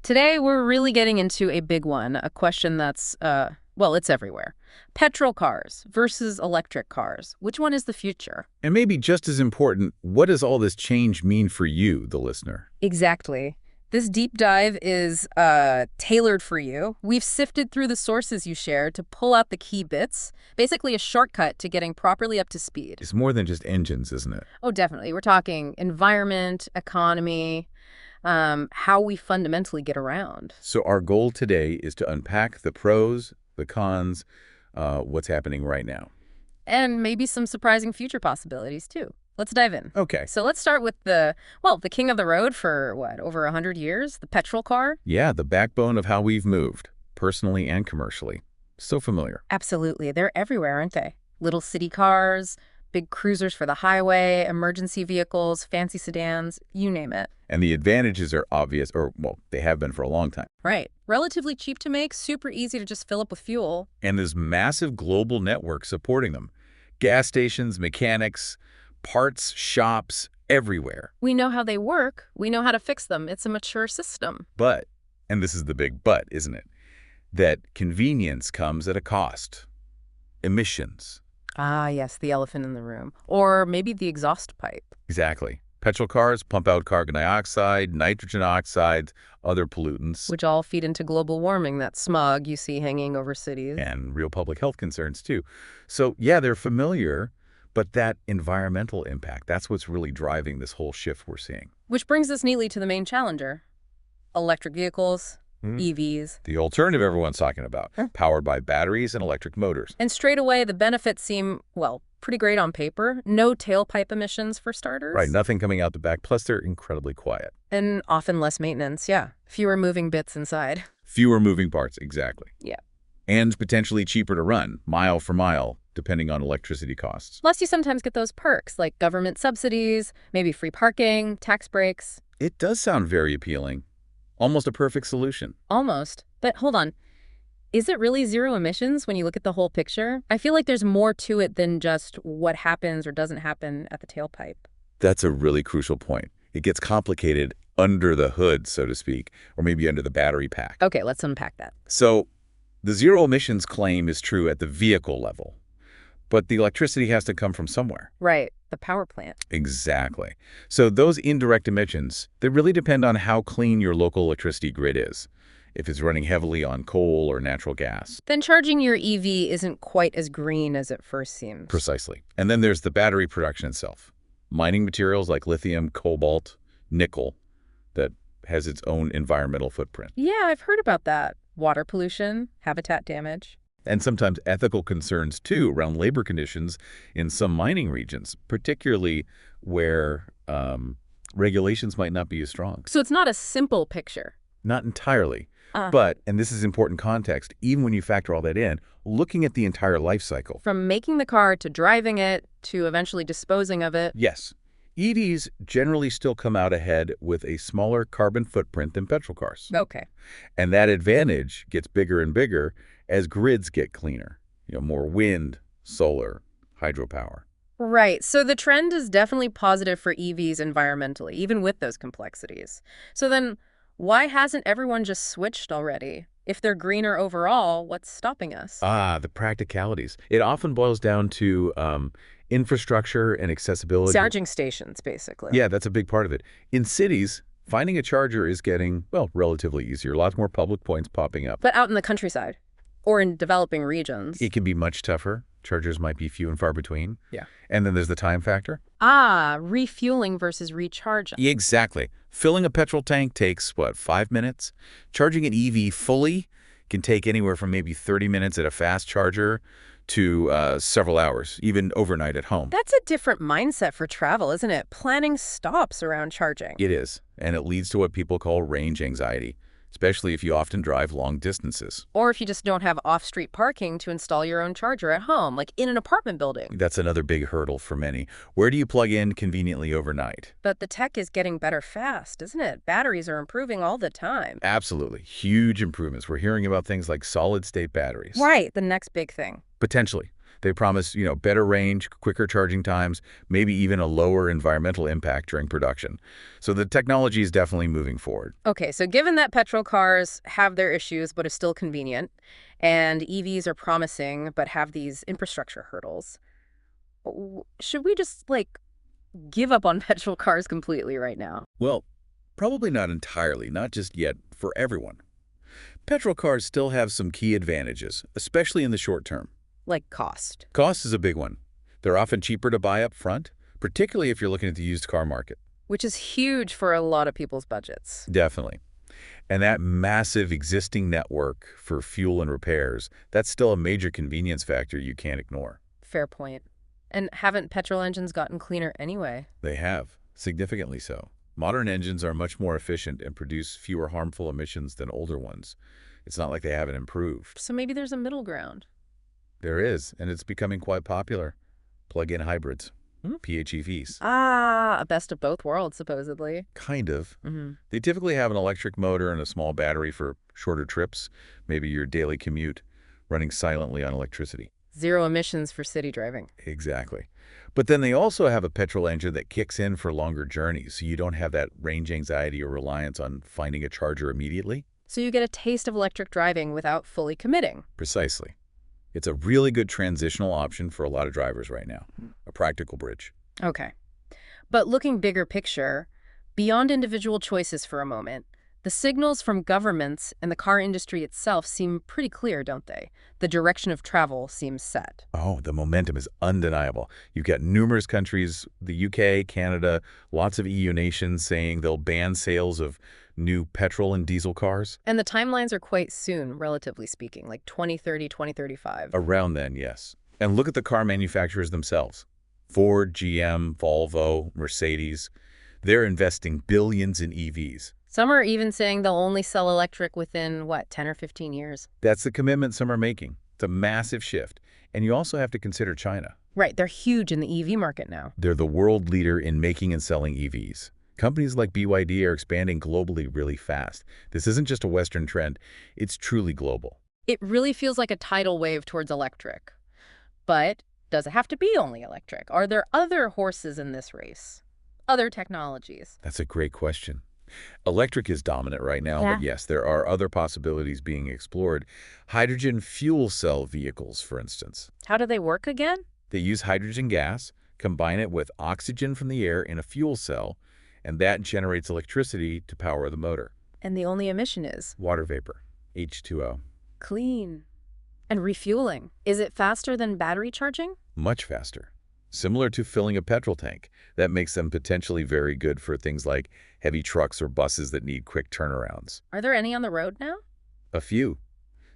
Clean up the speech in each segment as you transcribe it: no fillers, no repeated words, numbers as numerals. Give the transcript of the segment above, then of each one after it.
Today, we're really getting into a big one, a question that's, well, it's everywhere. Petrol cars versus electric cars. Which one is the future? And maybe just as important, what does all this change mean for you, the listener? Exactly. This deep dive is tailored for you. We've sifted through the sources you shared to pull out the key bits, basically a shortcut to getting properly up to speed. It's more than just engines, isn't it? Oh, definitely. We're talking environment, economy, how we fundamentally get around. So our goal today is to unpack the pros, the cons, what's happening right now. And maybe some surprising future possibilities, too. Let's dive in. Okay. So let's start with the king of the road for, over 100 years, the petrol car? Yeah, the backbone of how we've moved, personally and commercially. So familiar. Absolutely. They're everywhere, aren't they? Little city cars, big cruisers for the highway, emergency vehicles, fancy sedans, you name it. And the advantages are obvious, or, well, they have been for a long time. Right. Relatively cheap to make, super easy to just fill up with fuel. And there's massive global network supporting them. Gas stations, mechanics, parts, shops, everywhere. We know how they work. We know how to fix them. It's a mature system. But, and this is the big but, isn't it? That convenience comes at a cost. Emissions. Ah, yes, the elephant in the room. Or maybe the exhaust pipe. Exactly. Petrol cars pump out carbon dioxide, nitrogen oxides, other pollutants. Which all feed into global warming, that smog you see hanging over cities. And real public health concerns, too. So, yeah, they're familiar, but that environmental impact, that's what's really driving this whole shift we're seeing. Which brings us neatly to the main challenger. Electric vehicles, EVs. The alternative everyone's talking about, powered by batteries and electric motors. And straight away, the benefits seem, well, pretty great on paper. No tailpipe emissions for starters. Right, nothing coming out the back, plus they're incredibly quiet. And often less maintenance, yeah. Fewer moving bits inside. Fewer moving parts, exactly. Yeah. And potentially cheaper to run, mile for mile, depending on electricity costs. Plus, you sometimes get those perks, like government subsidies, maybe free parking, tax breaks. It does sound very appealing. Almost a perfect solution. Almost. But hold on. Is it really zero emissions when you look at the whole picture? I feel like there's more to it than just what happens or doesn't happen at the tailpipe. That's a really crucial point. It gets complicated under the hood, so to speak, or maybe under the battery pack. Okay, let's unpack that. So the zero emissions claim is true at the vehicle level, but the electricity has to come from somewhere. Right, the power plant. Exactly. So those indirect emissions, they really depend on how clean your local electricity grid is. If it's running heavily on coal or natural gas. Then charging your EV isn't quite as green as it first seems. Precisely. And then there's the battery production itself. Mining materials like lithium, cobalt, nickel, that has its own environmental footprint. Yeah, I've heard about that. Water pollution, habitat damage. And sometimes ethical concerns, too, around labor conditions in some mining regions, particularly where regulations might not be as strong. So it's not a simple picture. Not entirely. But, and this is important context, even when you factor all that in, looking at the entire life cycle. From making the car to driving it to eventually disposing of it. Yes. EVs generally still come out ahead with a smaller carbon footprint than petrol cars. Okay. And that advantage gets bigger and bigger as grids get cleaner. More wind, solar, hydropower. Right. So the trend is definitely positive for EVs environmentally, even with those complexities. So then why hasn't everyone just switched already? If they're greener overall, what's stopping us? The practicalities. It often boils down to infrastructure and accessibility. Charging stations, basically. Yeah, that's a big part of it. In cities, finding a charger is getting, well, relatively easier. Lots more public points popping up. But out in the countryside or in developing regions. It can be much tougher. Chargers might be few and far between. Yeah. And then there's the time factor. Refueling versus recharging. Exactly. Filling a petrol tank takes, 5 minutes? Charging an EV fully can take anywhere from maybe 30 minutes at a fast charger to several hours, even overnight at home. That's a different mindset for travel, isn't it? Planning stops around charging. It is. And it leads to what people call range anxiety, especially if you often drive long distances. Or if you just don't have off-street parking to install your own charger at home, like in an apartment building. That's another big hurdle for many. Where do you plug in conveniently overnight? But the tech is getting better fast, isn't it? Batteries are improving all the time. Absolutely. Huge improvements. We're hearing about things like solid-state batteries. Right, the next big thing. Potentially. They promise, better range, quicker charging times, maybe even a lower environmental impact during production. So the technology is definitely moving forward. Okay, so given that petrol cars have their issues but are still convenient, and EVs are promising but have these infrastructure hurdles, should we just, give up on petrol cars completely right now? Well, probably not entirely, not just yet for everyone. Petrol cars still have some key advantages, especially in the short term. Like cost. Cost is a big one. They're often cheaper to buy up front, particularly if you're looking at the used car market. Which is huge for a lot of people's budgets. Definitely. And that massive existing network for fuel and repairs, that's still a major convenience factor you can't ignore. Fair point. And haven't petrol engines gotten cleaner anyway? They have, significantly so. Modern engines are much more efficient and produce fewer harmful emissions than older ones. It's not like they haven't improved. So maybe there's a middle ground. There is, and it's becoming quite popular. Plug-in hybrids, PHEVs. Ah, a best of both worlds, supposedly. Kind of. Mm-hmm. They typically have an electric motor and a small battery for shorter trips, maybe your daily commute, running silently on electricity. Zero emissions for city driving. Exactly. But then they also have a petrol engine that kicks in for longer journeys, so you don't have that range anxiety or reliance on finding a charger immediately. So you get a taste of electric driving without fully committing. Precisely. It's a really good transitional option for a lot of drivers right now, a practical bridge. Okay. But looking bigger picture, beyond individual choices for a moment, the signals from governments and the car industry itself seem pretty clear, don't they? The direction of travel seems set. Oh, the momentum is undeniable. You've got numerous countries, the UK, Canada, lots of EU nations saying they'll ban sales of new petrol and diesel cars. And the timelines are quite soon, relatively speaking, like 2030, 2035. Around then, yes. And look at the car manufacturers themselves. Ford, GM, Volvo, Mercedes. They're investing billions in EVs. Some are even saying they'll only sell electric within, 10 or 15 years? That's the commitment some are making. It's a massive shift. And you also have to consider China. Right, they're huge in the EV market now. They're the world leader in making and selling EVs. Companies like BYD are expanding globally really fast. This isn't just a Western trend. It's truly global. It really feels like a tidal wave towards electric. But does it have to be only electric? Are there other horses in this race? Other technologies? That's a great question. Electric is dominant right now, but yes, there are other possibilities being explored. Hydrogen fuel cell vehicles, for instance. How do they work again? They use hydrogen gas, combine it with oxygen from the air in a fuel cell, and that generates electricity to power the motor. And the only emission is? Water vapor, H2O. Clean. And refueling. Is it faster than battery charging? Much faster. Similar to filling a petrol tank. That makes them potentially very good for things like heavy trucks or buses that need quick turnarounds. Are there any on the road now? A few.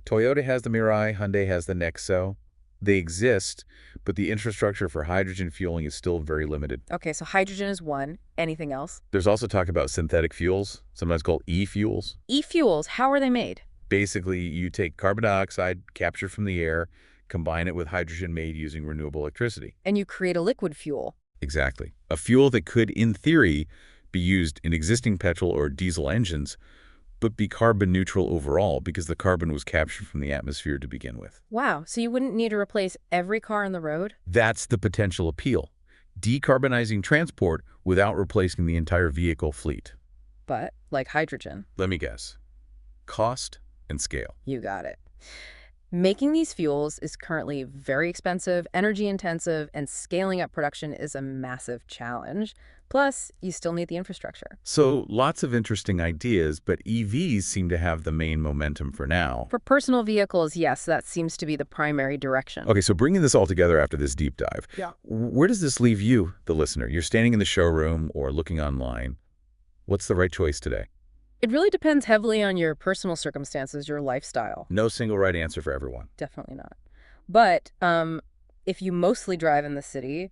Toyota has the Mirai, Hyundai has the Nexo. They exist, but the infrastructure for hydrogen fueling is still very limited. Okay, so hydrogen is one. Anything else? There's also talk about synthetic fuels, sometimes called e-fuels. E-fuels, how are they made? Basically, you take carbon dioxide captured from the air, combine it with hydrogen made using renewable electricity. And you create a liquid fuel. Exactly. A fuel that could, in theory, be used in existing petrol or diesel engines, but be carbon neutral overall because the carbon was captured from the atmosphere to begin with. Wow, so you wouldn't need to replace every car on the road? That's the potential appeal. Decarbonizing transport without replacing the entire vehicle fleet. But, like hydrogen. Let me guess. Cost and scale. You got it. Making these fuels is currently very expensive, energy intensive, and scaling up production is a massive challenge. Plus, you still need the infrastructure. So lots of interesting ideas, but EVs seem to have the main momentum for now. For personal vehicles, yes, that seems to be the primary direction. Okay, so bringing this all together after this deep dive, where does this leave you, the listener? You're standing in the showroom or looking online. What's the right choice today? It really depends heavily on your personal circumstances, your lifestyle. No single right answer for everyone. Definitely not. But if you mostly drive in the city,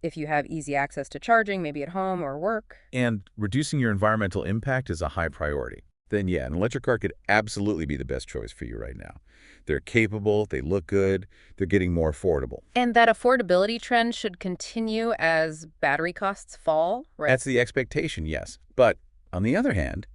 if you have easy access to charging, maybe at home or work. And reducing your environmental impact is a high priority. Then yeah, an electric car could absolutely be the best choice for you right now. They're capable, they look good, they're getting more affordable. And that affordability trend should continue as battery costs fall, right? That's the expectation, yes. But on the other hand,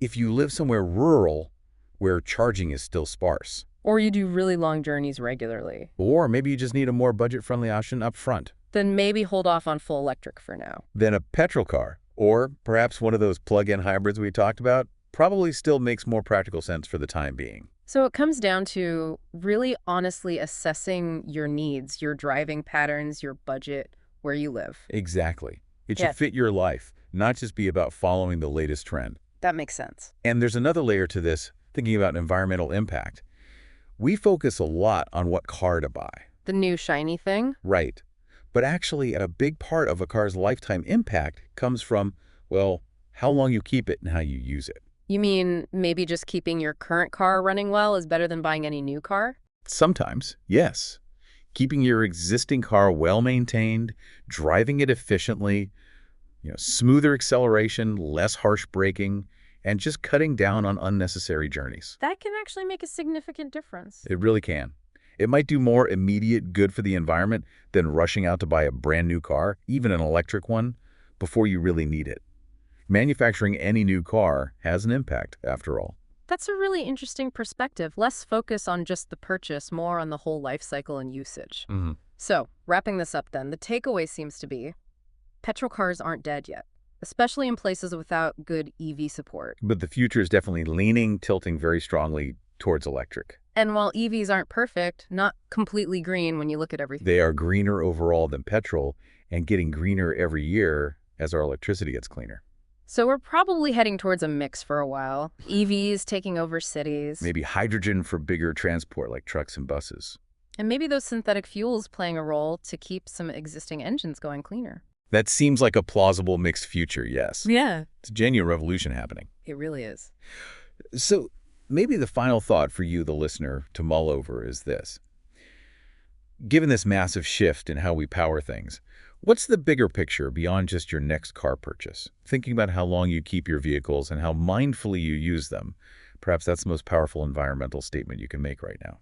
if you live somewhere rural where charging is still sparse, Or you do really long journeys regularly. Or maybe you just need a more budget-friendly option up front. Then maybe hold off on full electric for now. Then a petrol car, or perhaps one of those plug-in hybrids we talked about, probably still makes more practical sense for the time being. So it comes down to really honestly assessing your needs, your driving patterns, your budget, where you live. Exactly. It Yeah, should fit your life, not just be about following the latest trend. that makes sense. And there's another layer to this, thinking about environmental impact. We focus a lot on what car to buy. The new shiny thing? Right. But actually, a big part of a car's lifetime impact comes from, well, how long you keep it and how you use it. You mean maybe just keeping your current car running well is better than buying any new car? Sometimes, yes. Keeping your existing car well-maintained, driving it efficiently, smoother acceleration, less harsh braking, and just cutting down on unnecessary journeys. That can actually make a significant difference. It really can. It might do more immediate good for the environment than rushing out to buy a brand new car, even an electric one, before you really need it. Manufacturing any new car has an impact, after all. That's a really interesting perspective. Less focus on just the purchase, more on the whole life cycle and usage. Hmm. So, wrapping this up then, the takeaway seems to be petrol cars aren't dead yet, especially in places without good EV support. But the future is definitely tilting very strongly towards electric. And while EVs aren't perfect, not completely green when you look at everything. They are greener overall than petrol and getting greener every year as our electricity gets cleaner. So we're probably heading towards a mix for a while. EVs taking over cities. Maybe hydrogen for bigger transport like trucks and buses. And maybe those synthetic fuels playing a role to keep some existing engines going cleaner. That seems like a plausible mixed future, yes. Yeah. It's a genuine revolution happening. It really is. So maybe the final thought for you, the listener, to mull over is this. Given this massive shift in how we power things, what's the bigger picture beyond just your next car purchase? Thinking about how long you keep your vehicles and how mindfully you use them. Perhaps that's the most powerful environmental statement you can make right now.